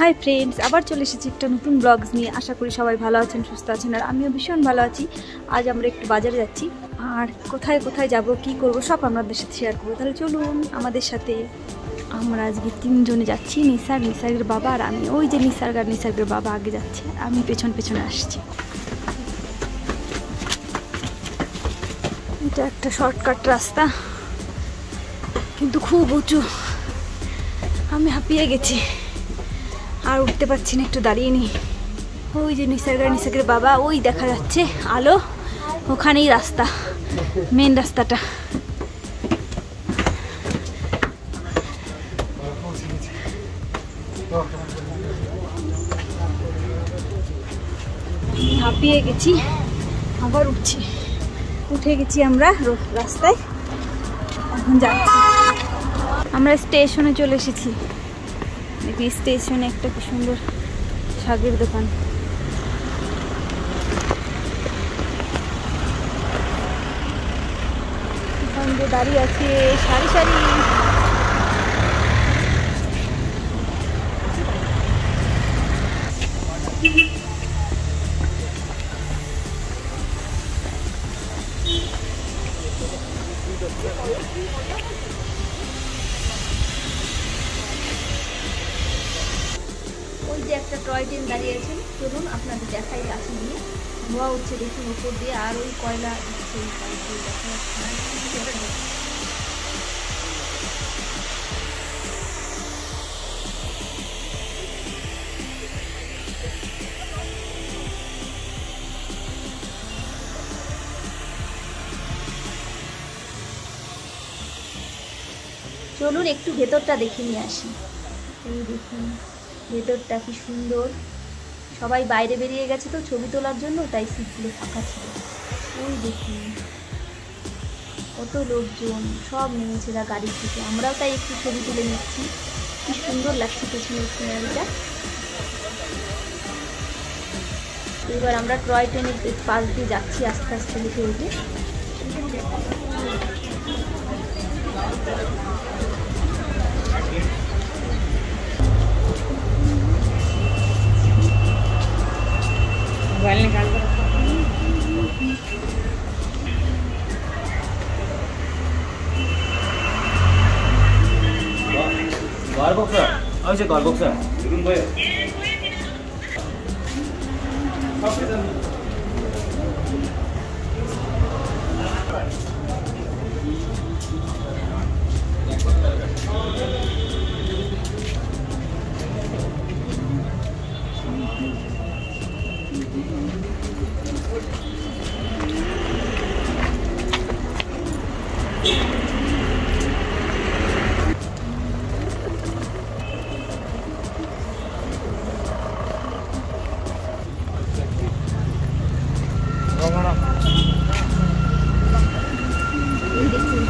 Hi friends, আবার চলে এসেছি একটা নতুন ব্লগস নিয়ে। আশা করি সবাই ভালো আছেন, সুস্থ আছেন, আর আমিও ভীষণ ভালো আছি। আজ আমরা একটু বাজারে যাচ্ছি, আর কোথায় কোথায় যাব, কি করব, সব আপনাদের সাথে শেয়ার করবো। তাহলে চলুন আমাদের সাথে। আমরা আজকে 3 জনে যাচ্ছি, নিসার্গের বাবা আর আমি। ওই যে নিসার্গের বাবা আগে যাচ্ছে, আমি পেছনে আসছি। এটা একটা শর্টকাট রাস্তা, কিন্তু খুব উঁচু। আমি হাঁপিয়ে গেছি, আর উঠতে পারছি না, একটু দাঁড়িয়ে নি। ওই যে নিসার্গের বাবা, ওই দেখা যাচ্ছে আলো, ওখানেই রাস্তা, মেন রাস্তাটা। হাঁপিয়ে গেছি, আবার উঠে গেছি আমরা রাস্তায়। এখন যাচ্ছি, আমরা স্টেশনে চলে এসেছি। দেখি স্টেশনে একটা কি সুন্দর শাকের দোকান। এখানে দাঁড়িয়ে আছে সারি সারি। ওই যে একটা টয় ট্রেন দাঁড়িয়ে আছে, চলুন আপনাদের দেখাই গাছে নিয়ে। ধোয়া উঠছে দেখুন উপর দিয়ে, আর ওই কয়লা দিচ্ছে দেখা যাচ্ছে। চলুন একটু ভেতরটা দেখে নিয়ে আসি। এই দেখুন ভেতরটা কি সুন্দর। সবাই বাইরে বেরিয়ে গেছে তো ছবি তোলার জন্য, তাই সিটগুলো ফাঁকা ছিল। ওই দেখুন কত লোকজন, সব নেমেছে গাড়ি থেকে। আমরাও তাই একটু ছবি তুলে নিচ্ছি। কি সুন্দর লাগছে পেছনের সিনারিটা। এবার আমরা টয় ট্রেনের পাশ দিয়ে যাচ্ছি আস্তে আস্তে লিখে উঠে।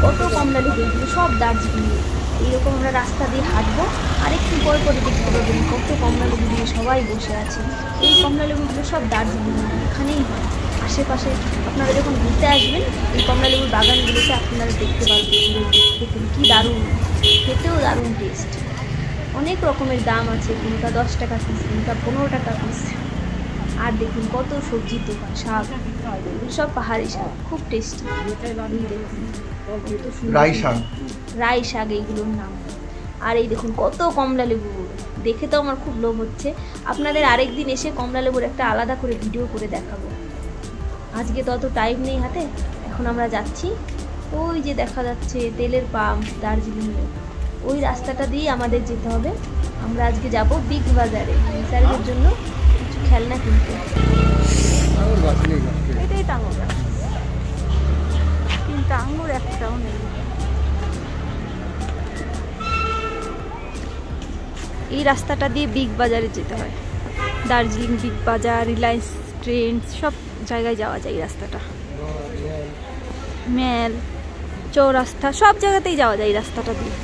কত কমলা লেবু, এগুলো সব দার্জিলিং। এইরকম আমরা রাস্তা দিয়ে হাঁটবো, আর একটু পরে দেখতে পাবেন কত কমলা লেবু দিয়ে সবাই বসে আছে। এই কমলা লেবুগুলো সব দার্জিলিং, এখানেই হয় আশেপাশে। আপনারা যখন ঘুরতে আসবেন এই কমলা লেবুর বাগানগুলোতে আপনারা দেখতে পারবেন। দেখুন কি দারুণ, খেতেও দারুণ টেস্ট। অনেক রকমের দাম আছে, কোনটা 10 টাকা পিস, কোনটা 15 টাকা পিস। আর দেখুন কত সবজির দোকান, শাক, সব পাহাড়ি শাক, খুব টেস্টি। রাই শাক এইগুলোর নাম। আর এই দেখুন কত কমলা লেবু, দেখে তো আমার খুব লোভ হচ্ছে। আপনাদের আরেকদিন এসে কমলা লেবুর একটা আলাদা করে ভিডিও করে দেখাবো। আজকে তো অত টাইম নেই হাতে। এখন আমরা যাচ্ছি, ওই যে দেখা যাচ্ছে তেলের পাম্প দার্জিলিংয়ে, ওই রাস্তাটা দিয়ে আমাদের যেতে হবে। আমরা আজকে যাব বিগ বাজারে নিসার্গের জন্য কিছু খেলনা কিনতে। এটাই টাঙ্গুর গাছ, কিন্তু আঙুর একটাও নেই। এই রাস্তাটা দিয়ে বিগ বাজারে যেতে হয়। দার্জিলিং বিগ বাজার, রিলায়েন্স ট্রেন্ডস, সব জায়গায় যাওয়া যায় এই রাস্তাটা। মেল, চৌরাস্তা, সব জায়গাতেই যাওয়া যায় এই রাস্তাটা দিয়ে।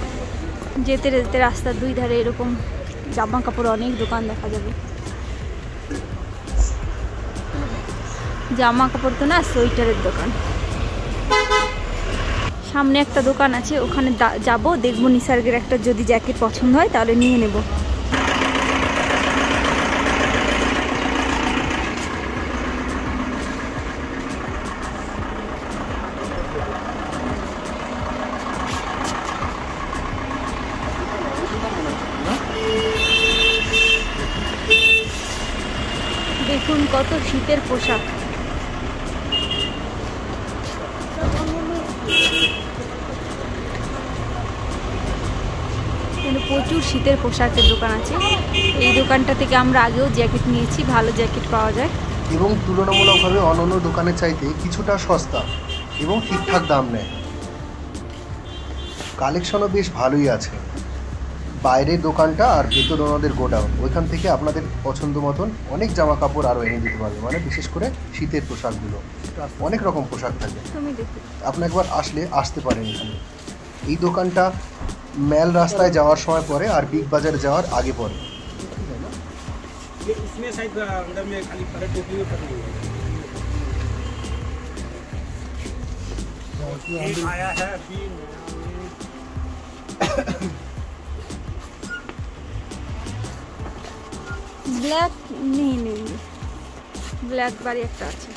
যেতে যেতে রাস্তার দুই ধারে এরকম জামা কাপড় অনেক দোকান দেখা যাবে। জামা কাপড় তো না, সোয়েটারের দোকান। সামনে একটা দোকান আছে, ওখানে যাব, দেখবো নিসার্গের একটা যদি জ্যাকেট পছন্দ হয় তাহলে নিয়ে নেব। দেখুন কত শীতের পোশাক। এখানে প্রচুর শীতের পোশাকের দোকান আছে। এই দোকানটা থেকে আমরা আগেও জ্যাকেট নিয়েছি, ভালো জ্যাকেট পাওয়া যায় এবং তুলনামূলকভাবে অন্যান্য দোকানের চাইতে কিছুটা সস্তা এবং ঠিকঠাক দাম নেয়। কালেকশনও বেশ ভালোই আছে। বাইরের দোকানটা আর ভেতর ওনাদের গোডাউন, ওইখান থেকে আপনাদের পছন্দ মতন অনেক জামা কাপড় আরও এনে দিতে পারবে, মানে বিশেষ করে শীতের পোশাকগুলো অনেক রকম পোশাক থাকে। আপনি একবার আসতে পারেন এখানে। এই দোকানটা মেল রাস্তায় যাওয়ার সময় পড়ে আর বিগ বাজারে যাওয়ার আগে পড়ে। ব্ল্যাক नहीं लेंगे, ब्लैक बारी একটা আছে।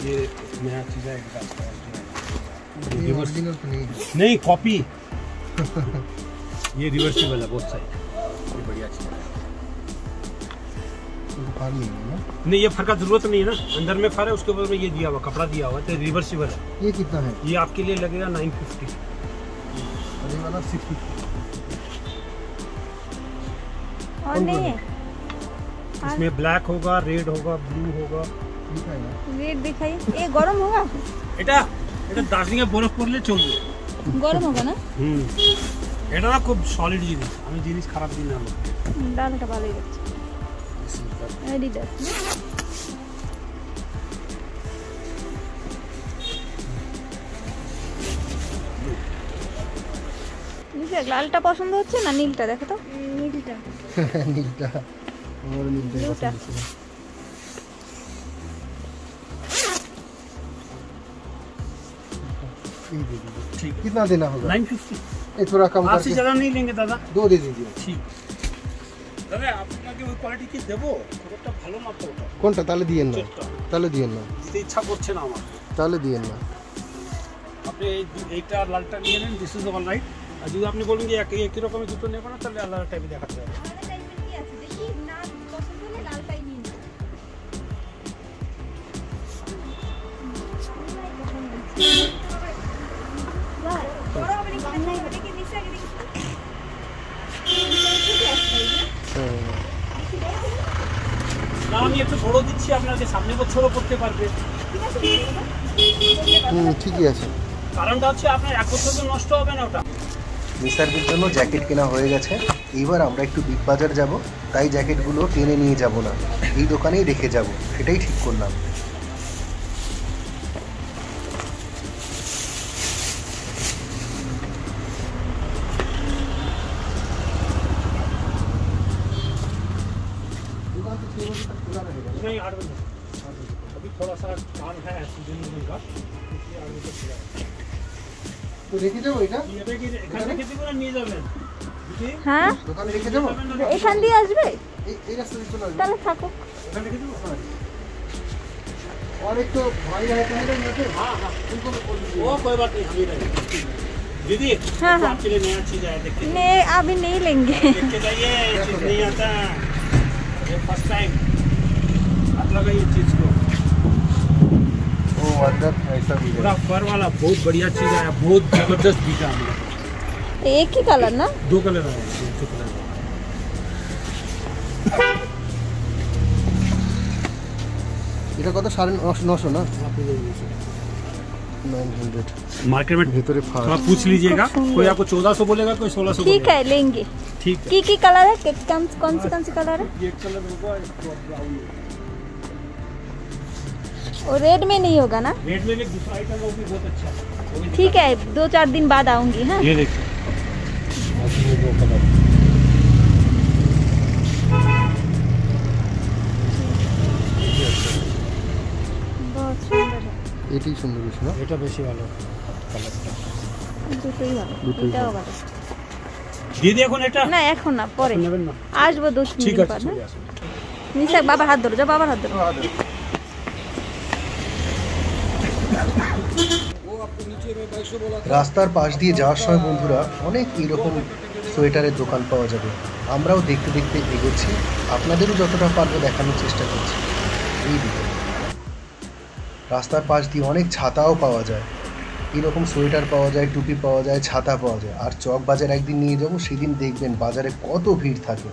ये नया चीज है रिवर्सिबल नहीं कॉपी ये रिवर्सिबल है बहुत सही, ये बढ़िया चीज है। नहीं ये फर का जरूरत नहीं है ना, अंदर में फर है, उसके ऊपर में ये दिया हुआ कपड़ा दिया हुआ, तो रिवर्सिबल है। ये कितना है? ये आपके लिए लगेगा 950 और ये वाला 650। और नहीं है इसमें ब्लैक होगा, रेड होगा, ब्लू होगा। रेड दिखाइए। ये गरम होगा? এটা এটা দার্জিলিং এ বরফ পড়লে চলবে, গরম হবে না? এটা না খুব সলিড জিনিস, আমি জিনিস খারাপ দিই না। দামটা ভালোই লাগছে। এডিডাস নিচে লালটা পছন্দ হচ্ছে না নীলটা? দেখো তো নীলটা নীলটা আমার নীলটাই পছন্দ ছিল। ठीक कितना देना होगा? 950। ये थोड़ा कम आपसे करके ज़्यादा नहीं लेंगे दादा, 2 दे दीजिए। ठीक দাদা আপনাকে ওই কোয়ালিটি কি দেব? খুবটা ভালো না তো ওটা। কোনটা? তাহলে দিয়েন না, তাহলে দিয়েন না, দিতে ইচ্ছা করছে না আমার, তাহলে দিয়েন না। আপনি এইটা লালটা নিয়ে নেন, দিস ইজ অল রাইট। আর যদি আপনি বলেন যে একই রকমের দুটো নেব না, তাহলে আলাদা টাইপে দেখাতে হবে। না আমি একটু ছোড়ো দিচ্ছি আপনাকে, সামনে বছরও করতে পারবে। ঠিকই আছে। কারণটা হচ্ছে আপনার 1 বছর তো নষ্ট হবে না ওটা। নিসার্গের জন্য জ্যাকেট কেনা হয়ে গেছে। এইবার আমরা একটু বিগ বাজার যাব, তাই জ্যাকেটগুলো টেনে নিয়ে যাব না, এই দোকানেই রেখে যাব, সেটাই ঠিক করলাম। नहीं 8 बजे अभी थोड़ा सा काम है सीजन का, इसलिए 8 बजे खुला है। তো রেখে যাবো এটা? এটা কি এখানে খেতে করে নিয়ে যাবেন? হ্যাঁ দোকানে রেখে যাবো? এখান দিয়ে আসবে? এই রাস্তা দিয়ে চলে আসবে। তাহলে থাকো। এখানে রেখে দেবো। और एक तो भाई रहते हैं ना, हाँ हाँ उनको बोल दीजिए, वो कोई बात नहीं, हम ही रहेंगे। दीदी हाँ हाँ आपके लिए नया चीज आया, देखिए नहीं अभी नहीं लेंगे। देख के जाइए, ये चीज नहीं आता, ये फर्स्ट टाइम आप लगाइए चीज को। ओ अंदर ऐसा भी पूरा फर वाला बहुत बढ़िया चीज आया, बहुत जबरदस्त बीटा है। एक ही कलर ना? 2 कलर आए, 2 कलर। এটা কত? 950 না? 900 मार्केट में ভিতরে थोड़ा पूछ लीजिएगा, कोई आपको 1400 बोलेगा, कोई 1600 ठीक है लेंगे। ठीक है। की कलर है? कौन सी कलर है? ये कलर होगा, ब्राउन और रेड में नहीं होगा ना? रेड में एक दूसरा आइटम वो भी बहुत अच्छा है। ठीक है 2-4 दिन बाद आऊंगी। हाँ ये देखिए ये 2 कलर बहुत सुंदर है। এটাই সুন্দর বেশি না? এটা বেশি ভালো কালারটা, দুটোই ভালো, দুটোই এটাও ভালো। ভালো। দিদি এখন এটা না এখন না, পরে নেবেন না? আসবো 2 ঠিক দিন আছে পর। চলে আসুন। নিশা বাবার হাত ধরো, যাও বাবার হাত ধরো। রাস্তার পাশ দিয়ে যাওয়ার সময় বন্ধুরা অনেক এরকম সোয়েটারের দোকান পাওয়া যাবে। আমরাও দেখতে দেখতে এগোচ্ছি, আপনাদেরও যতটা পারবো দেখানোর চেষ্টা করছি। এই দিকে রাস্তার পাশ দিয়ে অনেক ছাতাও পাওয়া যায়, এরকম সোয়েটার পাওয়া যায়, টুপি পাওয়া যায়, ছাতা পাওয়া যায়। আর চক বাজার একদিন নিয়ে যাব, সেদিন দেখবেন বাজারে কত ভিড় থাকে।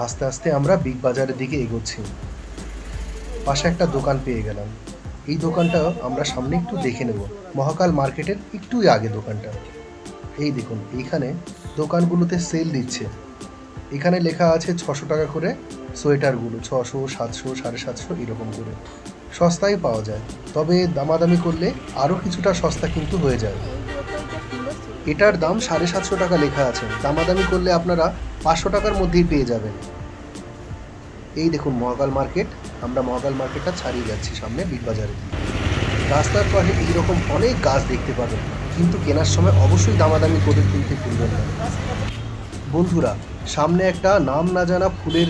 আস্তে আস্তে আমরা বিগ বাজারের দিকে এগোচ্ছি। পাশে একটা দোকান পেয়ে গেলাম, এই দোকানটা আমরা সামনে একটু দেখে নেব। মহাকাল মার্কেটের একটুই আগে দোকানটা। এই দেখুন এইখানে দোকানগুলোতে সেল দিচ্ছে। এখানে লেখা আছে 600 টাকা করে সোয়েটারগুলো, 600, 700, 750 এরকম করে। সস্তায় পাওয়া যায়, তবে দামাদামি করলে আরও কিছুটা সস্তা কিন্তু হয়ে যায়। এটার দাম 750 টাকা লেখা আছে, দামাদামি করলে আপনারা 500 টাকার মধ্যেই পেয়ে যাবেন। এই দেখুন মহাকাল মার্কেট, আমরা মহাকাল মার্কেটটা ছাড়িয়ে যাচ্ছি সামনে বিগ বাজারে। রাস্তার পাশে এইরকম অনেক গাছ দেখতে পাবেন, কিন্তু কেনার সময় অবশ্যই দামাদামি করে কিনতে ভুলবেন না। বন্ধুরা, সামনে একটা নাম না জানা ফুলের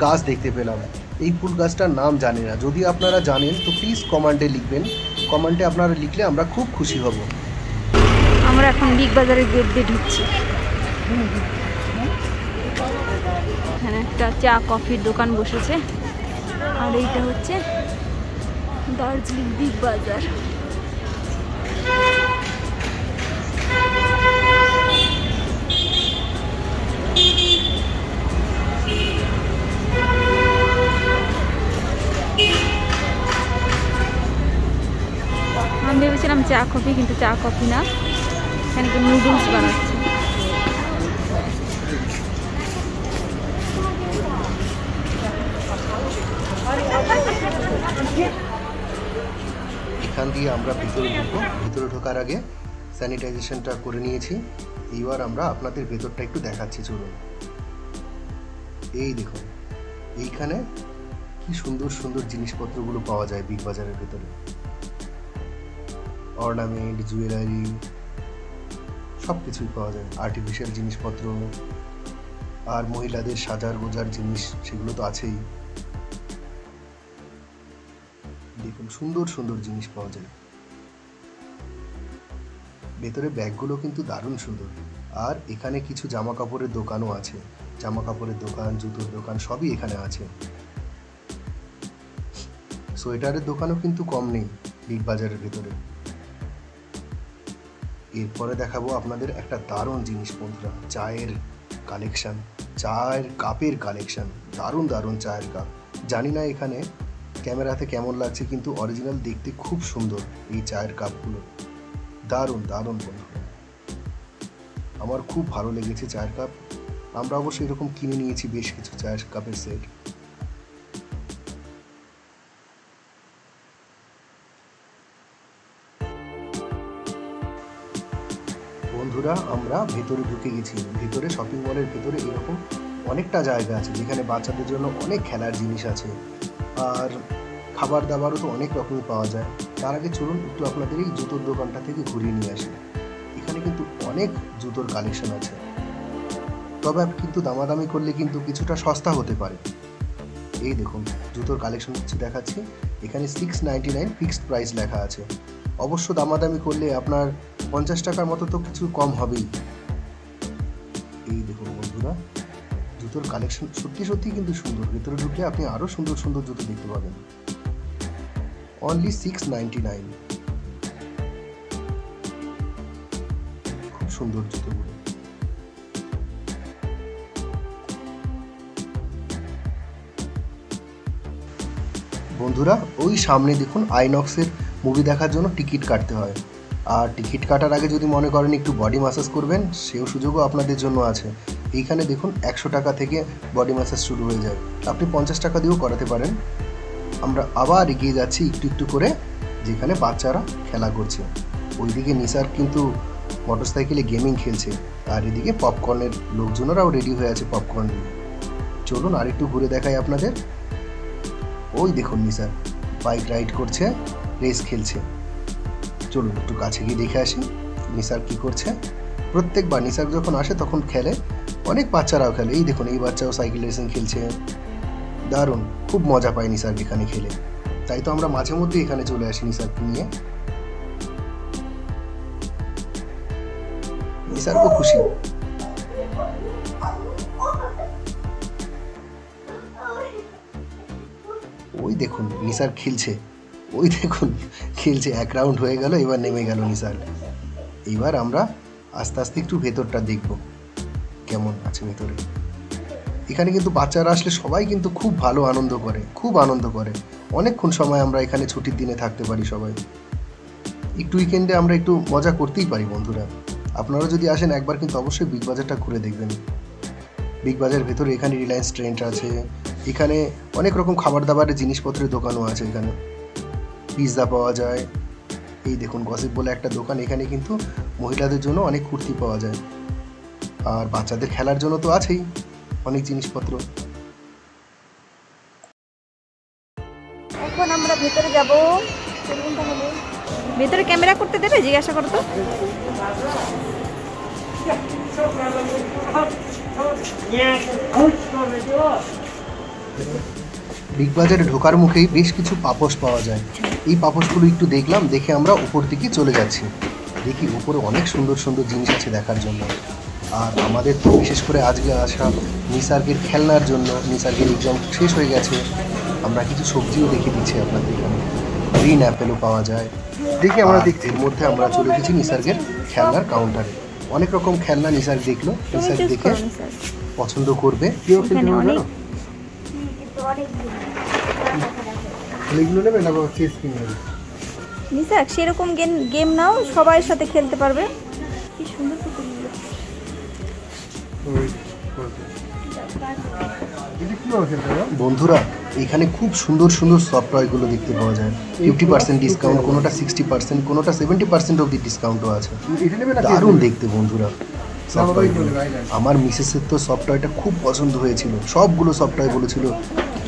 গাছ দেখতে পেলাম। এই ফুল গাছটার নাম জানি না, যদি আপনারা জানেন তো প্লিজ কমেন্টে লিখবেন। কমেন্টে আপনারা লিখলে আমরা খুব খুশি হব। আমরা এখন বিগ বাজারের গেট দিয়ে ঢুকছি। এখানে একটা চা কফির দোকান বসেছে, আর এইটা হচ্ছে দার্জিলিং বিগ বাজার। আমি ভেবেছিলাম চা কফি, কিন্তু চা কফি না, এখানে নুডলস বানাচ্ছে। এখান দিয়ে আমরা ভিতরে ঢুকবো। ভিতরে ঢোকার আগে স্যানিটাইজেশনটা করে নিয়েছি। এইবার আমরা আপনাদের ভেতরটা একটু দেখাচ্ছি, চলুন। এই দেখুন এইখানে কি সুন্দর সুন্দর জিনিসপত্রগুলো পাওয়া যায় বিগ বাজারের ভেতরে। অর্নামেন্ট, জুয়েলারি সব কিছুই পাওয়া যায়, আর্টিফিশিয়াল জিনিসপত্র, আর মহিলাদের সাজার গোজার জিনিস সেগুলো তো আছেই। দেখুন সুন্দর সুন্দর জিনিস পাওয়া যায়। ভেতরে ব্যাগগুলো কিন্তু দারুণ সুন্দর। আর এখানে কিছু জামা কাপড়ের দোকানও আছে, জামা কাপড়ের দোকান, জুতোর দোকান সবই এখানে আছে। সোয়েটারের দোকানও কিন্তু কম নেই বিগ বাজারের ভেতরে। এরপরে দেখাবো আপনাদের একটা দারুণ জিনিস বন্ধুরা, চায়ের কালেকশন, চায়ের কাপের কালেকশন, দারুণ দারুণ চায়ের কাপ। জানি না এখানে ক্যামেরাতে কেমন লাগছে, কিন্তু অরিজিনাল দেখতে খুব সুন্দর এই চায়ের কাপগুলো, দারুণ দারুণ বন্ধুরা। আমার খুব ভালো লেগেছে চায়ের কাপ। আমরা অবশ্যই এরকম কিনে নিয়েছি বেশ কিছু চায়ের কাপের সেট। বন্ধুরা, আমরা ভেতরে ঢুকে গেছি। ভেতরে শপিং মলের ভেতরে এরকম অনেকটা জায়গা আছে, যেখানে বাচ্চাদের জন্য অনেক খেলার জিনিস আছে, আর খাবার দাবারও তো অনেক রকমই পাওয়া যায়। তার আগে চলুন একটু আপনাদের এই জুতোর দোকানটা থেকে ঘুরিয়ে নিয়ে আসি। এখানে কিন্তু অনেক জুতোর কালেকশন আছে, তবে কিন্তু দামাদামি করলে কিন্তু কিছুটা সস্তা হতে পারে। এই দেখুন জুতোর কালেকশন কিছু দেখাচ্ছি। এখানে 699 ফিক্সড প্রাইস লেখা আছে। অবশ্য দামাদামি করলে আপনার 50 টাকার মতো তো কিছু কম হবেই। এই দেখুন বন্ধুরা, জুতোর কালেকশন সত্যি সত্যি কিন্তু সুন্দর। ভেতরে ঢুকলে আপনি আরো সুন্দর সুন্দর জুতো দেখতে পাবেন। অনলি 699, খুব সুন্দর জুতোগুলো। বন্ধুরা, ওই সামনে দেখুন আইনক্সের মুভি দেখার জন্য টিকিট কাটতে হয়। আর টিকিট কাটার আগে যদি মনে করেন একটু বডি ম্যাসাজ করবেন, সেও সুযোগও আপনাদের জন্য আছে। এইখানে দেখুন 100 টাকা থেকে বডি ম্যাসাজ শুরু হয়ে যায়, আপনি 50 টাকা দিয়েও করাতে পারেন। আমরা আবার এগিয়ে যাচ্ছি একটু একটু করে, যেখানে বাচ্চারা খেলা করছে। ওইদিকে নিসার কিন্তু মোটরসাইকেলে গেমিং খেলছে, আর এদিকে পপকর্নের লোকজনেরাও রেডি হয়ে আছে পপকর্ন নিয়ে। চলুন আর একটু ঘুরে দেখাই আপনাদের। ওই দেখুন নিসার বাইক রাইড করছে, রেস খেলছে। চলুন একটু কাছে গিয়ে দেখে আসি নিসার কি করছে। প্রত্যেকবার নিসার যখন আসে তখন খেলে, অনেক বাচ্চারাও খেলে। এই দেখুন এই বাচ্চাও সাইকেল রেসিং খেলছে, দারুণ, খুব মজা পায় নিসার এখানে খেলে। তাই তো আমরা মাঝে মধ্যে এখানে চলে আসি নিসারকে নিয়ে। নিসার্গও খুশি। ওই দেখুন নিসার খেলছে, ওই দেখুন খেলছে, 1 রাউন্ড হয়ে গেল, এবার নেমে গেল নিসার। এবার আমরা আস্তে আস্তে একটু ভেতরটা দেখব কেমন আছে ভেতরে। এখানে কিন্তু বাচ্চারা আসলে সবাই কিন্তু খুব ভালো আনন্দ করে, খুব আনন্দ করে। অনেকক্ষণ সময় আমরা এখানে ছুটির দিনে থাকতে পারি সবাই। একটু উইকেন্ডে আমরা একটু মজা করতেই পারি বন্ধুরা। আপনারা যদি আসেন একবার কিন্তু অবশ্যই বিগ বাজারটা ঘুরে দেখবেন। বিগ বাজার ভেতরে এখানে রিলায়েন্স ট্রেন্ড আছে, এখানে অনেক রকম খাবার দাবারের জিনিসপত্রের দোকানও আছে। এখানে পিৎজা পাওয়া যায়। এই দেখুন গসিপ বলে একটা দোকান, এখানে কিন্তু মহিলাদের জন্য অনেক কুর্তি পাওয়া যায়, আর বাচ্চাদের খেলার জন্য তো আছেই অনেক জিনিসপত্র। এখন আমরা ভেতরে যাব। ভেতরে ক্যামেরা করতে দেবে? জিজ্ঞাসা করো তো। বিগ বাজারে ঢোকার মুখেই বেশ কিছু পাপোশ পাওয়া যায়। এই পাপোশগুলো একটু দেখলাম, দেখে আমরা উপর দিকে চলে যাচ্ছি। দেখি উপরে অনেক সুন্দর সুন্দর জিনিস আছে দেখার জন্য। আর আমাদের তো বিশেষ করে আজকে আসা নিসার্গের খেলনার জন্য। নিসার্গের এক্সাম শেষ হয়ে গেছে, আমরা কিছু সবজিও দেখে দিচ্ছি আপনাদের এখানে। গ্রিন অ্যাপেলও পাওয়া যায়। দেখি আমরা দেখছি, এর মধ্যে আমরা চলে এসেছি নিসার্গের খেলনার কাউন্টারে। অনেক রকম খেলনা নিসার্গ দেখলো, নিসার্গ দেখে পছন্দ করবে। নেবে না চেস কিনবে? নিসার্গ সেরকম গেম নাও, সবার সাথে খেলতে পারবে। কি সুন্দর পুতুলগুলো। বন্ধুরা এখানে খুব সুন্দর সুন্দর সফট টয়গুলো দেখতে পাওয়া যায়। 50% ডিসকাউন্ট, কোনোটা 60%, কোনোটা 70% অব্দি ডিসকাউন্টও আছে। দারুণ দেখতে বন্ধুরা সফট টয়গুলো। আমার মিসেসের তো সফট টয়টা খুব পছন্দ হয়েছিল, সবগুলো সফট টয় বলেছিল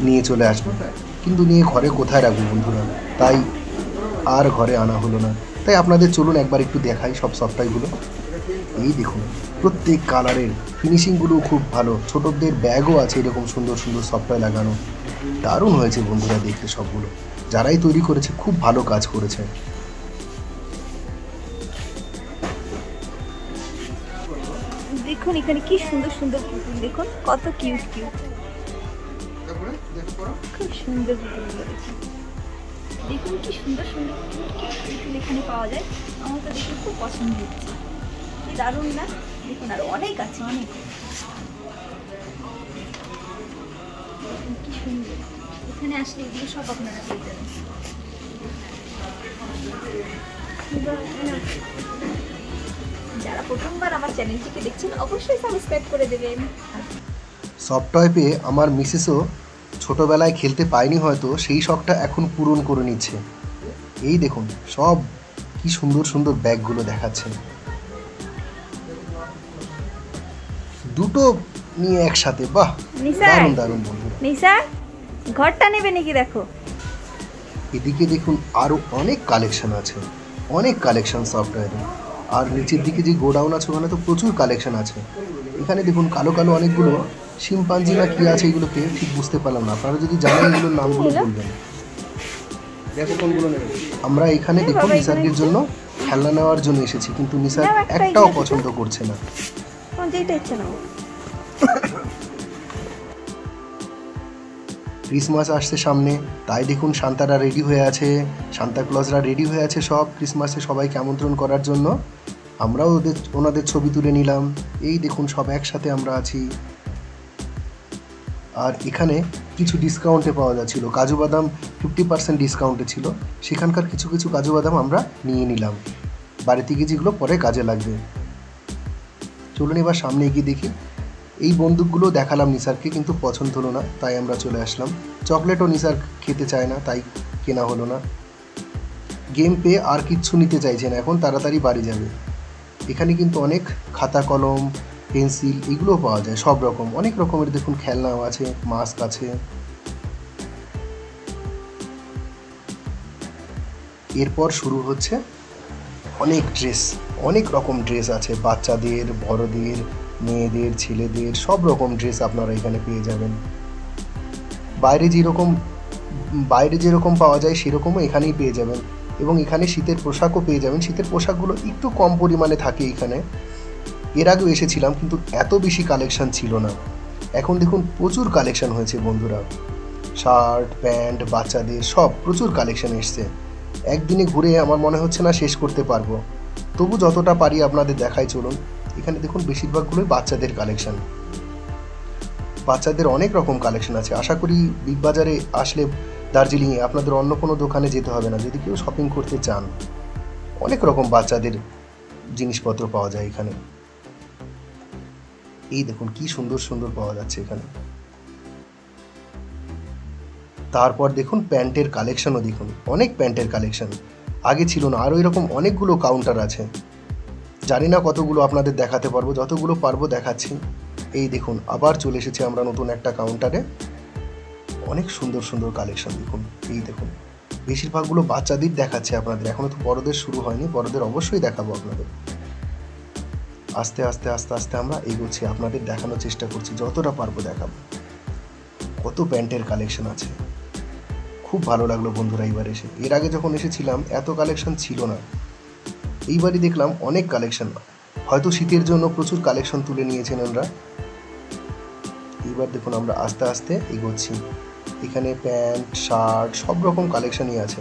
নিয়ে চলে আসবে, কিন্তু নিয়ে ঘরে কোথায় রাখবো বন্ধুরা, তাই আর ঘরে আনা হলো না। তাই আপনাদের চলুন একবার একটু দেখাই সব সফট টয়গুলো। এই দেখুন প্রত্যেক কালারের ফিনিশিংগুলো খুব ভালো। ছোটদের ব্যাগও আছে এরকম সুন্দর সুন্দর সফট টয় লাগানো। দারুণ হয়েছে বন্ধুরা দেখতে সবগুলো। যারাই তৈরি করেছে খুব ভালো কাজ করেছে। দেখুন এখানে কি সুন্দর সুন্দর পুতুল, দেখুন কত কিউট কিউট, খুব সুন্দর পুতুলগুলো দেখুন। দেখুন কি সুন্দর সুন্দর কিউট কিউট পুতুল এখানে পাওয়া যায়। আমার তো দেখে খুব পছন্দ হচ্ছে, কি দারুণ না? দেখুন আরো অনেক আছে, অনেক। দেখুন কি সুন্দর, এখানে আসলে এগুলো সব আপনারা পেয়ে যাবেন। যারা প্রথমবার আমার চ্যানেলটিকে দেখছেন অবশ্যই সাবস্ক্রাইব করে দেবেন। সফট টয় পেয়ে আমার মিসেসও ছোটোবেলায় খেলতে পায়নি হয়তো, সেই শখটা এখন পূরণ করে নিচ্ছে। এই দেখুন সব কি সুন্দর সুন্দর ব্যাগগুলো দেখাচ্ছে, দুটো নিয়ে একসাথে। বাহ দারুণ দারুণ বন্ধুরা। নিসা ঘরটা নেবে নাকি? দেখো এদিকে দেখুন আরো অনেক কালেকশন আছে, অনেক কালেকশন সফটওয়্যারে। আর নিচের দিকে যে গোডাউন আছে ওখানে তো প্রচুর কালেকশন আছে। এখানে দেখুন কালো কালো অনেকগুলো শিম্পাঞ্জি না কি আছে, এগুলোকে ঠিক বুঝতে পারলাম না। আপনারা যদি জানেন এগুলোর নামগুলো বলবেন। আমরা এখানে দেখুন নিসার্গের জন্য খেলনা নেওয়ার জন্য এসেছি, কিন্তু নিসার্গ একটাও পছন্দ করছে না। ক্রিসমাস আসছে সামনে, তাই দেখুন সান্তারা রেডি হয়ে আছে, সান্তাক্লজরা রেডি হয়ে আছে সব ক্রিসমাসে সবাইকে আমন্ত্রণ করার জন্য। আমরাও ওনাদের ছবি তুলে নিলাম। এই দেখুন সব একসাথে আমরা আছি। আর এখানে কিছু ডিসকাউন্টে পাওয়া যাচ্ছিল, কাজু বাদাম 50% ডিসকাউন্টে ছিল। সেখানকার কিছু কিছু কাজু বাদাম আমরা নিয়ে নিলাম, বাড়িতে গিয়ে যেগুলো পরে কাজে লাগবে। চলুন এবার সামনে এগিয়ে দেখি। এই বন্দুকগুলো দেখালাম নিসারকে, কিন্তু পছন্দ হলো না, তাই আমরা চলে আসলাম। চকলেটও নিসার খেতে চায় না, তাই কেনা হলো না। গেম পেয়ে আর কিচ্ছু নিতে চাইছে না, এখন তাড়াতাড়ি বাড়ি যাবে। এখানে কিন্তু অনেক খাতা কলম পেন্সিল এগুলোও পাওয়া যায়, সব রকম অনেক রকমের দেখুন খেলনাও আছে, মাস্ক আছে। এরপর শুরু হচ্ছে অনেক ড্রেস, অনেক রকম ড্রেস আছে, বাচ্চাদের, বড়দের, মেয়েদের, ছেলেদের, সব রকম ড্রেস আপনারা এখানে পেয়ে যাবেন। বাইরে যেরকম পাওয়া যায় সেরকমও এখানেই পেয়ে যাবেন। এবং এখানে শীতের পোশাকও পেয়ে যাবেন। শীতের পোশাকগুলো একটু কম পরিমাণে থাকে এখানে, এর আগেও এসেছিলাম, কিন্তু এত বেশি কালেকশন ছিল না। এখন দেখুন প্রচুর কালেকশন হয়েছে বন্ধুরা, শার্ট প্যান্ট বাচ্চাদের সব প্রচুর কালেকশন এসছে। একদিনে ঘুরে আমার মনে হচ্ছে না শেষ করতে পারবো, তবু যতটা পারি আপনাদের দেখাই চলুন। এখানে দেখুন বেশিরভাগগুলোই বাচ্চাদের কালেকশন, বাচ্চাদের অনেক রকম কালেকশন আছে। আশা করি বিগ বাজারে আসলে দার্জিলিংয়ে আপনাদের অন্য কোনো দোকানে যেতে হবে না যদি কেউ শপিং করতে চান। অনেক রকম বাচ্চাদের জিনিসপত্র পাওয়া যায় এখানে। এই দেখুন কি সুন্দর সুন্দর পাওয়া যাচ্ছে এখানে। তারপর দেখুন প্যান্টের কালেকশনও দেখুন, অনেক প্যান্টের কালেকশন, আগে ছিল না। আরও এরকম অনেকগুলো কাউন্টার আছে, জানি না কতগুলো আপনাদের দেখাতে পারবো, যতগুলো পারবো দেখাচ্ছি। এই দেখুন আবার চলে এসেছি আমরা নতুন একটা কাউন্টারে, অনেক সুন্দর সুন্দর কালেকশন দেখুন। এই দেখুন বেশিরভাগগুলো বাচ্চাদের দেখাচ্ছে আপনাদের, এখনো তো বড়দের শুরু হয়নি, বড়দের অবশ্যই দেখাবো আপনাদের। আস্তে আস্তে আস্তে আস্তে আমরা এগোচ্ছি, আপনাদের দেখানোর চেষ্টা করছি, যতটা পারবো দেখাবো। কত প্যান্টের কালেকশন আছে, খুব ভালো লাগলো বন্ধুরা এইবার এসে। এর আগে যখন এসেছিলাম এত কালেকশন ছিল না, এইবারই দেখলাম অনেক কালেকশন। হয়তো শীতের জন্য প্রচুর কালেকশন তুলে নিয়েছেন ওনারা। এইবার দেখুন আমরা আস্তে আস্তে এগোচ্ছি, এখানে প্যান্ট শার্ট সব রকম কালেকশনই আছে।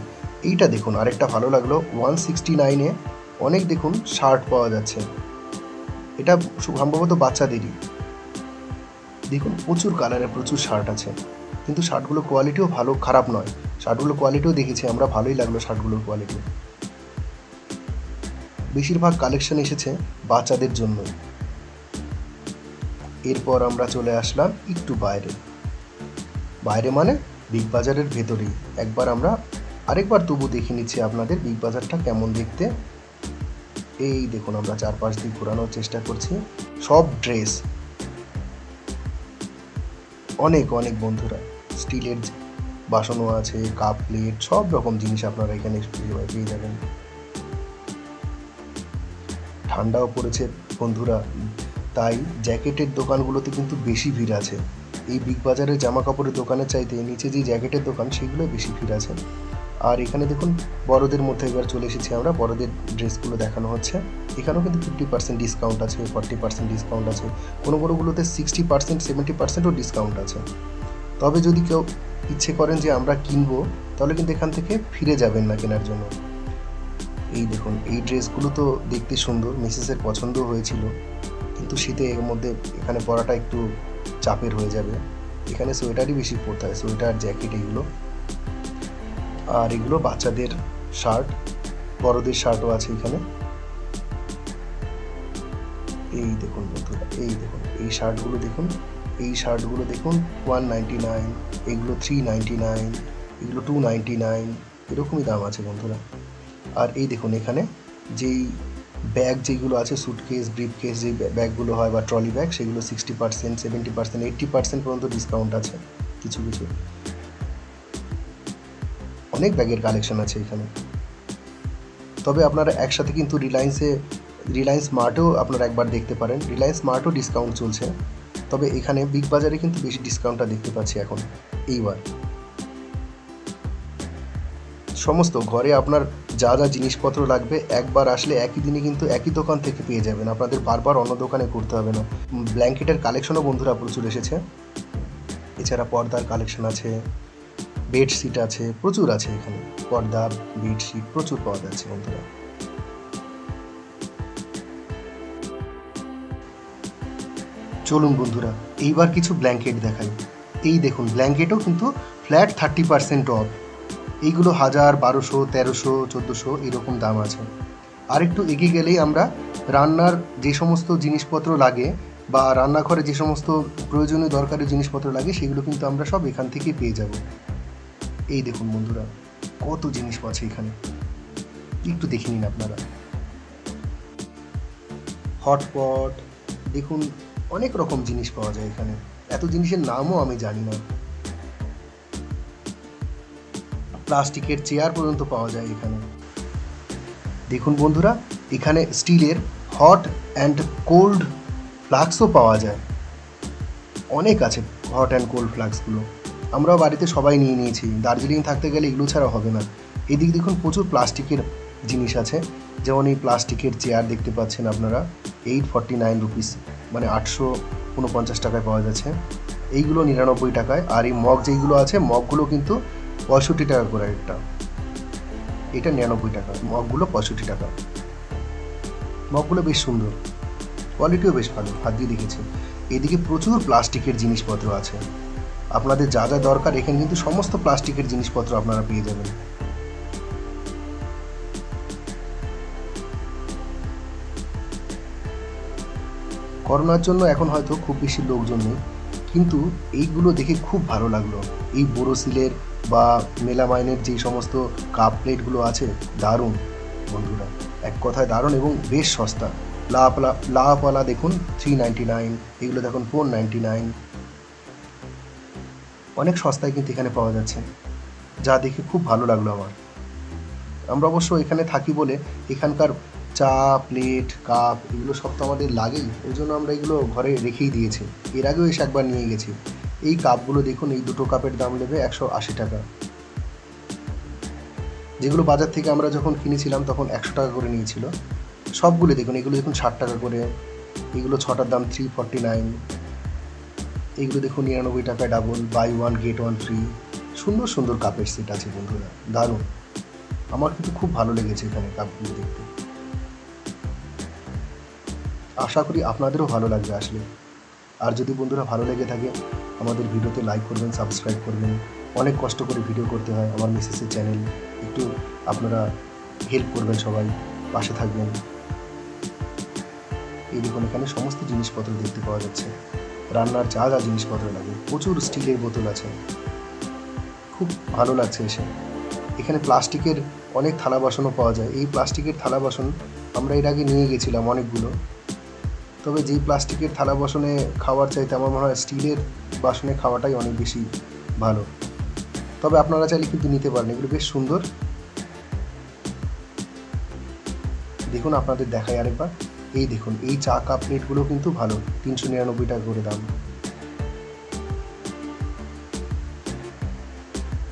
এইটা দেখুন আরেকটা ভালো লাগলো, 169-এ অনেক দেখুন শার্ট পাওয়া যাচ্ছে, এটা সম্ভবত বাচ্চাদেরই। দেখুন প্রচুর কালারে প্রচুর শার্ট আছে, কিন্তু শার্টগুলোর কোয়ালিটিও ভালো, খারাপ নয়। শার্টগুলোর কোয়ালিটিও দেখেছি আমরা, ভালোই লাগলো শার্টগুলোর কোয়ালিটি। বেশিরভাগ কালেকশন এসেছে বাচ্চাদের জন্য। এরপর আমরা চলে আসলাম একটু বাইরে, বাইরে মানে বিগ বাজারের ভেতরেই। আরেকবার তবু দেখে নিচ্ছি আপনাদের বিগ বাজারটা কেমন দেখতে। এই দেখুন আমরা চারপাশ দিয়ে ঘোরানোর চেষ্টা করছি। সব ড্রেস, অনেক অনেক বন্ধুরা, স্টিলের বাসনও আছে, কাপ প্লেট সব রকম জিনিস আপনারা এখানে পেয়ে যাবেন। ঠান্ডাও পড়েছে বন্ধুরা, তাই জ্যাকেটের দোকানগুলোতে কিন্তু বেশি ভিড় আছে। এই বিগ বাজারের জামা কাপড়ের দোকানের চাইতে নিচে যে জ্যাকেটের দোকান সেগুলো বেশি ভিড় আছে। আর এখানে দেখুন বড়দের মধ্যে এবার চলে এসেছি আমরা, বড়দের ড্রেসগুলো দেখানো হচ্ছে। এখানেও কিন্তু 50% ডিসকাউন্ট আছে, 40% ডিসকাউন্ট আছে, কোনোগুলোতে 60% 70%ও ডিসকাউন্ট আছে। তবে যদি কেউ ইচ্ছে করেন যে আমরা কিনবো, তাহলে কিন্তু এখান থেকে ফিরে যাবেন না কেনার জন্য। এই দেখুন এই ড্রেসগুলো তো দেখতে সুন্দর, মিসেসের পছন্দ হয়েছিল, কিন্তু শীতে এর মধ্যে এখানে পরাটা একটু চাপের হয়ে যাবে। এখানে সোয়েটারই বেশি পরতে হয়, সোয়েটার জ্যাকেট এগুলো। আর এগুলো বাচ্চাদের শার্ট, বড়দের শার্টও আছে এখানে। এই দেখুন বন্ধুরা, এই দেখুন এই শার্টগুলো দেখুন, এই শার্টগুলো দেখুন 199, এগুলো 399, এগুলো 299, এরকমই দাম আছে বন্ধুরা। আর এই দেখুন এখানে যেই ব্যাগ যেগুলো আছে, সুটকেস ব্রিফকেস যে ব্যাগগুলো হয় বা ট্রলি ব্যাগ, সেগুলো 60%, 70%, 80% পর্যন্ত ডিসকাউন্ট আছে কিছু কিছু। অনেক ব্যাগের কালেকশন আছে এখানে। তবে আপনারা একসাথে কিন্তু রিলায়েন্স মার্টেও আপনারা একবার দেখতে পারেন, রিলায়েন্স মার্টও ডিসকাউন্ট চলছে। তবে এখানে বিগ বাজারে কিন্তু বেশি ডিসকাউন্টটা দেখতে পাচ্ছি এখন। এইবার সমস্ত ঘরে আপনার যা যা জিনিসপত্র লাগবে একবার আসলে একই দিনে কিন্তু একই দোকান থেকে পেয়ে যাবেন, আপনাদের বারবার অন্য দোকানে করতে হবে না। ব্ল্যাঙ্কেটের কালেকশনও বন্ধুরা প্রচুর এসেছে, এছাড়া পর্দার কালেকশন আছে, বেডশিট আছে, প্রচুর আছে এখানে। পর্দা বেডশিট প্রচুর পাওয়া যাচ্ছে বন্ধুরা। চলুন বন্ধুরা এইবার কিছু ব্ল্যাঙ্কেট দেখাই। এই দেখুন ব্ল্যাঙ্কেটও কিন্তু ফ্ল্যাট 30% অফ। এইগুলো 1000, 1200, 1300, 1400 এরকম দাম আছে। আর একটু এগিয়ে গেলেই আমরা রান্নার যে সমস্ত জিনিসপত্র লাগে বা রান্নাঘরে যে সমস্ত প্রয়োজনীয় দরকারি জিনিসপত্র লাগে, সেগুলো কিন্তু আমরা সব এখান থেকেই পেয়ে যাব। এই দেখুন বন্ধুরা কত জিনিস আছে এখানে, একটু দেখে নিন আপনারা। হটপট দেখুন, অনেক রকম জিনিস পাওয়া যায় এখানে, এত জিনিসের নামও আমি জানি না। প্লাস্টিকের চেয়ার পর্যন্ত পাওয়া যায় এখানে। দেখুন বন্ধুরা এখানে স্টিলের হট অ্যান্ড কোল্ড ফ্লাস্কও পাওয়া যায়, অনেক আছে হট অ্যান্ড কোল্ড ফ্লাস্কগুলো। আমরাও বাড়িতে সবাই নিয়ে নিয়েছি, দার্জিলিং থাকতে গেলে এগুলো ছাড়া হবে না। এদিকে দেখুন প্রচুর প্লাস্টিকের জিনিস আছে, যেমন এই প্লাস্টিকের চেয়ার দেখতে পাচ্ছেন আপনারা, 849 রুপিস, মানে 849 টাকায় পাওয়া যাচ্ছে। এইগুলো 99 টাকায়। আর এই মগ যেইগুলো আছে, মগগুলো কিন্তু 65 টাকা করে একটা, এটা 99 টাকা, মগগুলো 65 টাকা। মগগুলো বেশ সুন্দর, কোয়ালিটিও বেশ ভালো, হাত দিয়ে দেখেছি। এদিকে প্রচুর প্লাস্টিকের জিনিসপত্র আছে, আপনাদের যা যা দরকার এখানে কিন্তু সমস্ত প্লাস্টিকের জিনিসপত্র আপনারা পেয়ে যাবেন। করোনার জন্য এখন হয়তো খুব বেশি লোকজন নেই, কিন্তু এইগুলো দেখে খুব ভালো লাগলো। এই বোরোসিলের বা মেলামাইনের যে সমস্ত কাপ প্লেটগুলো আছে, দারুণ বন্ধুরা, এক কথায় দারুণ এবং বেশ সস্তা। লাওয়ালা দেখুন 399, এগুলো দেখুন 499, অনেক সস্তায় কিন্তু এখানে পাওয়া যাচ্ছে, যা দেখে খুব ভালো লাগলো আমার। আমরা অবশ্য এখানে থাকি বলে এখানকার চা প্লেট কাপ এগুলো সব তো আমাদের লাগেই, ওই জন্য আমরা এগুলো ঘরে রেখেই দিয়েছি। এর আগেও এসে একবার নিয়ে গেছি। এই কাপগুলো দেখুন, এই দুটো কাপের দাম নেবে 180 টাকা, যেগুলো বাজার থেকে আমরা যখন কিনেছিলাম তখন 100 টাকা করে নিয়েছিল। সবগুলো দেখুন, এগুলো দেখুন 60 টাকা করে, এগুলো 6টার দাম 349, এইগুলো দেখুন 99 টাকায় ডাবল, বাই 1 গেট 1 ফ্রি। সুন্দর সুন্দর কাপের সেট আছে বন্ধুরা, দারুণ। আমার কিন্তু খুব ভালো লেগেছে এখানে কাপগুলো দেখতে। আশা করি আপনাদেরও ভালো লাগবে আসলে। আর যদি বন্ধুরা ভালো লেগে থাকে আমাদের ভিডিওতে লাইক করবেন, সাবস্ক্রাইব করবেন। অনেক কষ্ট করে ভিডিও করতে হয় আমার মিসেসের চ্যানেল, একটু আপনারা হেল্প করবেন, সবাই পাশে থাকবেন। এই দেখুন এখানে সমস্ত জিনিসপত্র দেখতে পাওয়া যাচ্ছে, রান্নার যা যা জিনিসপত্র লাগে, প্রচুর স্টিলের বোতল আছে, খুব ভালো লাগছে এসে। এখানে প্লাস্টিকের অনেক থালা বাসনও পাওয়া যায়। এই প্লাস্টিকের থালা বাসন আমরা এর আগে নিয়ে গেছিলাম অনেকগুলো, তবে যেই প্লাস্টিকের থালা বাসনে খাওয়ার চাইতে আমার মনে হয় স্টিলের বাসনে খাওয়াটাই অনেক বেশি ভালো। তবে আপনারা চাইলে কিন্তু নিতে পারেন, এগুলো বেশ সুন্দর। দেখুন আপনাদের দেখাই আরেকবার, এই দেখুন এই চা কাপ প্লেটগুলো কিন্তু ভালো, 399 টাকা করে দাম।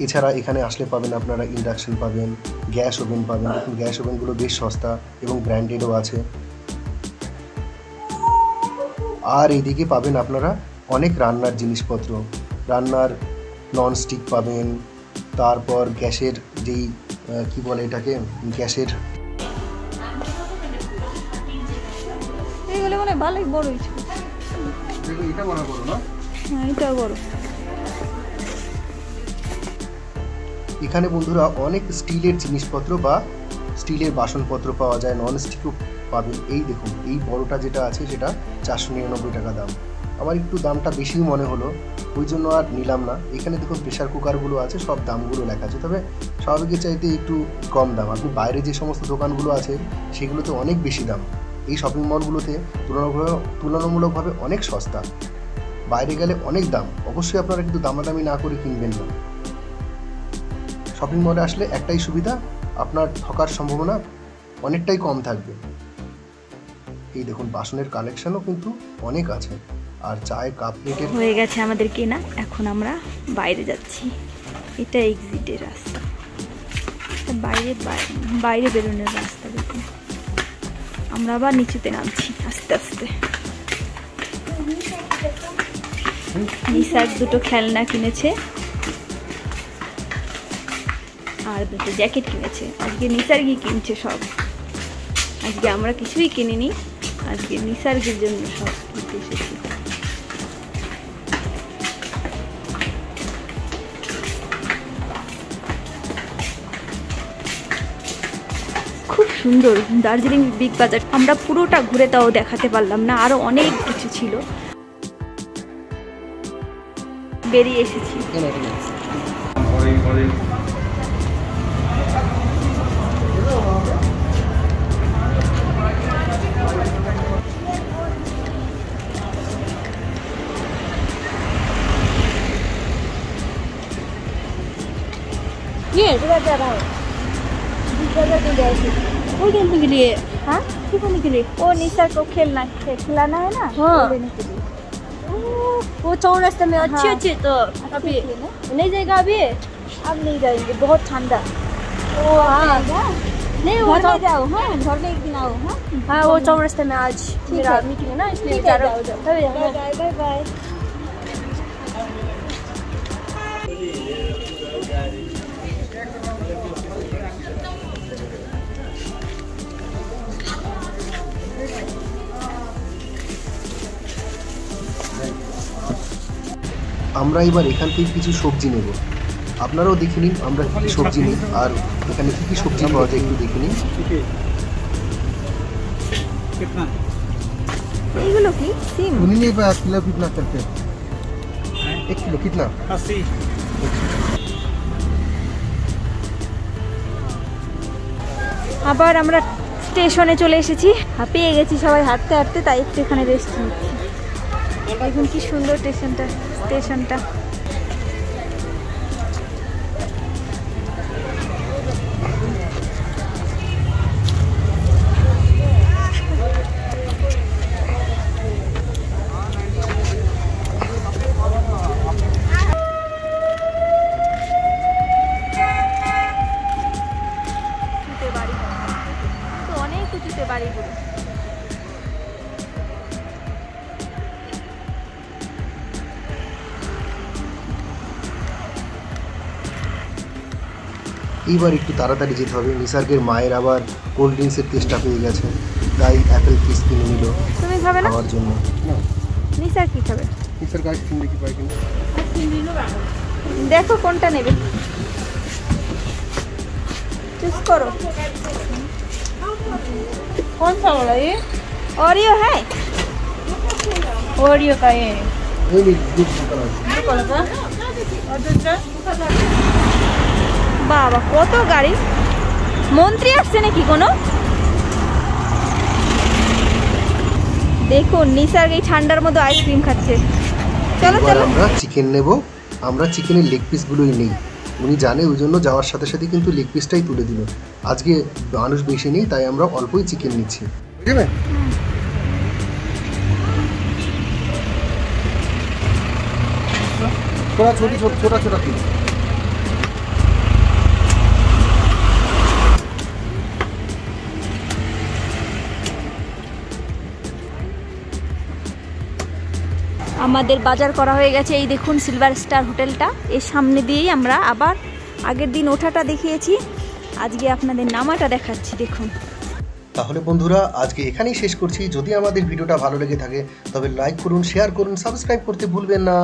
এছাড়া এখানে আসলে পাবেন আপনারা ইন্ডাকশন পাবেন, গ্যাস ওভেন পাবেন। দেখুন গ্যাস ওভেনগুলো বেশ সস্তা এবং ব্র্যান্ডেডও আছে। আর এইদিকে পাবেন আপনারা অনেক রান্নার জিনিসপত্র, রান্নার ননস্টিক পাবেন, তারপর গ্যাসের যেই কি বলে এটাকে, গ্যাসের এইগুলো মানে ভালোই বড় হয়েছে। এটা মনে করো না, হ্যাঁ এটা বড়। এখানে বন্ধুরা অনেক স্টিলের জিনিসপত্র বা স্টিলের বাসনপত্র পাওয়া যায়, ননস্টিকও পাবেন। এই দেখুন এই বড়টা যেটা আছে সেটা 499 টাকা দাম। আমার একটু দামটা বেশি মনে হলো, ওই জন্য আর নিলাম না। এখানে দেখুন প্রেশার কুকারগুলো আছে, সব দামগুলো লেখা আছে, তবে স্বাভাবিকের চাইতে একটু কম দাম। আপনি বাইরে যে সমস্ত দোকানগুলো আছে সেগুলোতে অনেক বেশি দাম, এই শপিং মলগুলোতে তুলনামূলকভাবে অনেক সস্তা। বাইরে গেলে অনেক দাম, অবশ্যই আপনারা কিন্তু দামাদামি না করে কিনবেন না। শপিং মলে আসলে একটাই সুবিধা, আপনার ঠকার সম্ভাবনা অনেকটাই কম থাকবে। এই দেখুন বাসনের কালেকশনও কিন্তু অনেক আছে। আর চায়ের কাপ প্লেটের হয়ে গেছে আমাদের কেনা, এখন আমরা বাইরে যাচ্ছি। এটা এক্সিটের রাস্তা, বাইরে বাইরে বেরোনোর রাস্তা। দেখুন আমরা আবার নিচুতে নামছি আস্তে আস্তে। নিসার দুটো খেলনা কিনেছে আর দুটো জ্যাকেট কিনেছে। আজকে নিসার কি কিনছে সব, আজকে আমরা কিছুই কিনিনি, আজকে নিসার্গের জন্য সব কিনতে এসেছি। খুব সুন্দর দার্জিলিং বিগ বাজার। আমরা পুরোটা ঘুরে তাও দেখাতে পারলাম না, আরো অনেক কিছু ছিল। বেরিয়ে এসেছি। ये इधर जा रहा है, इधर वो खेलने के लिए। हाँ खेलने के लिए वो निशा को खिलाना है ना, हाँ लेने के लिए। वो चौरास्ते में अच्छी अच्छी तो अभी नहीं जाएगा, अभी अब नहीं जाएंगे, बहुत ठंडा। हाँ नहीं घर वो में जाओ, हाँ घर में एक दिन आओ। हाँ हाँ वो चौरस्ते में आज मेरा मीटिंग है ना, इसलिए ठीक जा है, रहा हूँ। जाओ जाओ। तभी बाय बाय बाय बाय। আমরা এবার এখান থেকে কিছু সবজি নেব। আপনারাও দেখে নিন আমরা কী কী সবজি নিই আর এখানে কী কী সবজি পাওয়া যায় একটু দেখে নিন। ठीक है कितना এইগুলো কি সিম? सुनिए किलो कितना करते हैं? 1 किलो कितना? 80 আবার আমরা স্টেশনে চলে এসেছি, হাঁপিয়ে গেছি সবাই হাঁটতে হাঁটতে, তাই একটু এখানে রেস্ট নিচ্ছি। দেখুন কি সুন্দর স্টেশনটা। বাড়ি তো অনেক উঁচুতে বাড়িগুলো। এইবার একটু তাড়াতাড়ি যেতে হবে, নিসার্গের মায়ের আবার কোল্ড ড্রিঙ্কসের টেস্টটা পেয়ে গেছে, তাই অ্যাপেল ফিস কিনে নিল তুমি খাবে না? খাওয়ার জন্য। নিসার কি খাবে? নিসার্গ আইসক্রিম দেখি পাই কিনা। দেখো কোনটা নেবে, চুজ করো। कौन सा वाला ये? ओरियो है? ओरियो का ये এই নিন, দুধ বোতল আছে। ब्लू कलर का और दूसरा বাবা কত গাড়ি, মন্ত্রী আসছে নাকি কোনো? দেখুন নিসার্গ এই ঠান্ডার মধ্যে আইসক্রিম খাচ্ছে। চলো এবার চলো। আমরা চিকেন নেব। আমরা চিকেনের লেগ পিসগুলোই নেই, উনি জানে, ওই জন্য যাওয়ার সাথে সাথে কিন্তু লেগ পিসটাই তুলে দিল। আজকে মানুষ বেশি নেই তাই আমরা অল্পই চিকেন নিচ্ছি, বুঝলেন? थोड़ा छोटी छोटा छोटा पीस। আমাদের বাজার করা হয়ে গেছে। এই দেখুন সিলভার স্টার হোটেলটা, এর সামনে দিয়েই আমরা আবার আগের দিন ওঠাটা দেখিয়েছি, আজকে আপনাদের নামাটা দেখাচ্ছি। দেখুন তাহলে বন্ধুরা আজকে এখানেই শেষ করছি। যদি আমাদের ভিডিওটা ভালো লেগে থাকে তবে লাইক করুন, শেয়ার করুন, সাবস্ক্রাইব করতে ভুলবেন না।